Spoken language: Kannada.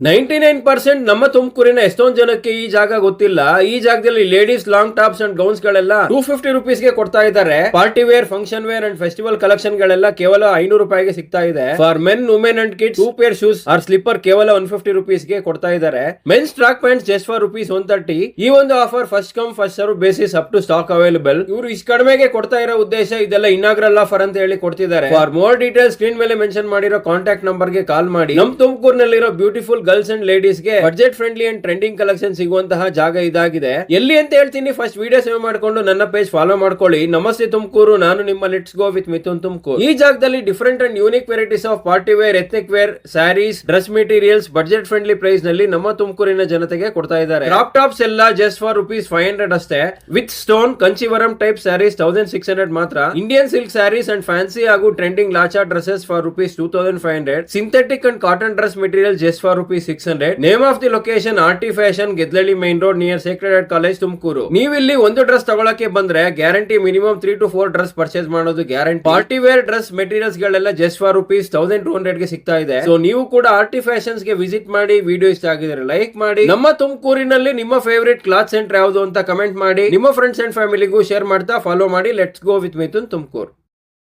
99% ನಮ್ಮ ತುಮಕೂರಿನ ಎಷ್ಟೊಂದು ಜನಕ್ಕೆ ಈ ಜಾಗ ಗೊತ್ತಿಲ್ಲ. ಈ ಜಾಗದಲ್ಲಿ ladies long tops and gowns ಗಳೆಲ್ಲ 250 ರುಪೀಸ್ಗೆ ಕೊಡ್ತಾ ಇದ್ದಾರೆ. Party wear, function wear and festival collection ಗಳೆಲ್ಲ ಕೇವಲ 500 ರೂಪಾಯಿಗೆ ಸಿಗ್ತಾ ಇದೆ. For men, women and kids 2 pair shoes or slipper ಕೇವಲ 150 ರುಪೀಸ್ಗೆ ಕೊಡ್ತಾ ಇದ್ದಾರೆ. Men's track pants just for ₹130. ಈ ಒಂದು offer first come first serve basis up to stock available. ಇವರು ಇಷ್ಟು ಕಡಿಮೆಗೆ ಕೊಡ್ತಾ ಇರೋ ಉದ್ದೇಶ ಇದೆಲ್ಲ ಇನಾಗ್ರಲ್ ಆಫರ್ ಅಂತ ಹೇಳಿ ಕೊಡ್ತಿದ್ದಾರೆ. ಫಾರ್ ಮೋರ್ ಡೀಟೇಲ್ಸ್ ಸ್ಕ್ರೀನ್ ಮೇಲೆ ಮೆನ್ಷನ್ ಮಾಡಿರೋ ಕಾಂಟ್ಯಾಕ್ಟ್ ನಂಬರ್ ಗೆ ಕಾಲ್ ಮಾಡಿ. ನಮ್ ತುಮಕೂರಿನಲ್ಲಿರೋ ಬ್ಯೂಟಿಫುಲ್ ಗರ್ಲ್ಸ್ ಅಂಡ್ ಲೇಡೀಸ್ ಗೆ budget friendly and trending collection ಸಿಗುವಂತಹ ಜಾಗ ಇದಾಗಿದೆ. ಎಲ್ಲಿ ಅಂತ ಹೇಳ್ತೀನಿ, ಫಸ್ಟ್ ವಿಡಿಯೋ ಸೇವ್ ಮಾಡ್ಕೊಂಡು ನನ್ನ ಪೇಜ್ ಫಾಲೋ ಮಾಡ್ಕೊಳ್ಳಿ. ನಮಸ್ತೆ ತುಮಕೂರು, ನಾನು ನಿಮ್ಮ let's go with Mithun Tumakuru. ಈ ಜಾಗದಲ್ಲಿ different and unique varieties of party wear, ethnic wear, sarees, dress materials budget friendly price ನಲ್ಲಿ ನಮ್ಮ ತುಮಕೂರಿನ ಜನತೆಗೆ ಕೊಡ್ತಾ ಇದ್ದಾರೆ. ಕ್ರಾಪ್ ಟಾಪ್ಸ್ ಎಲ್ಲ ಜಸ್ಟ್ ಫಾರ್ ₹500 ಅಷ್ಟೇ. With stone Kanchivaram type sarees 1600 ಮಾತ್ರ. Indian silk sarees and fancy ಹಾಗೂ trending lacha dresses for ₹2500. Synthetic and cotton dress material just for ₹600. Name of the location RT fashion, Gedlahalli main road near sacred heart college, Tumakuru. ನೀವು ಇಲ್ಲಿ ಒಂದು ಡ್ರೆಸ್ ತಗೊಳಕ್ಕೆ ಬಂದ್ರೆ guarantee minimum 3 to 4 dress purchase ಮಾಡೋದು guarantee. Party wear dress materials ಗಳೆಲ್ಲ ಜಸ್ಟ್ ಫಾರ್ ₹1200 ಗೆ ಸಿಗ್ತಾ ಇದೆ. ಸೊ ನೀವು ಕೂಡ ಆರ್ಟಿ ಫ್ಯಾಷನ್ಸ್ ಗೆ ವಿಸಿಟ್ ಮಾಡಿ. ವಿಡಿಯೋ ಇಷ್ಟ ಆಗಿದ್ರೆ ಲೈಕ್ ಮಾಡಿ. ನಮ್ಮ ತುಮಕೂರಿನಲ್ಲಿ ನಿಮ್ಮ ಫೇವರೇಟ್ ಕ್ಲಾತ್ ಸೆಂಟರ್ ಯಾವುದು ಅಂತ ಕಮೆಂಟ್ ಮಾಡಿ. ನಿಮ್ಮ ಫ್ರೆಂಡ್ಸ್ ಅಂಡ್ ಫ್ಯಾಮಿಲಿಗೂ ಶೇರ್ ಮಾಡ್ತಾ ಫಾಲೋ ಮಾಡಿ. Let's go with Mithun Tumakuru.